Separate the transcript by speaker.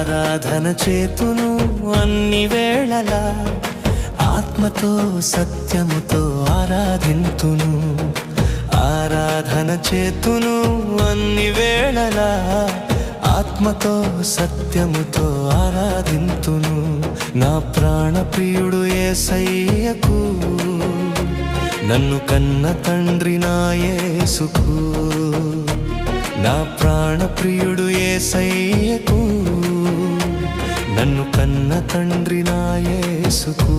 Speaker 1: ఆరాధన చేతును అన్ని వేళలా, ఆత్మతో సత్యముతో ఆరాధింతును. ఆరాధన చేతును అన్ని వేళలా, ఆత్మతో సత్యముతో ఆరాధింతును. నా ప్రాణప్రియుడు యేసయ్యకు, నన్ను కన్న తండ్రి నా యేసుకు. నా ప్రాణప్రియుడు యేసయ్యకు, నన్ను కన్న తండ్రి నా యేసుకు.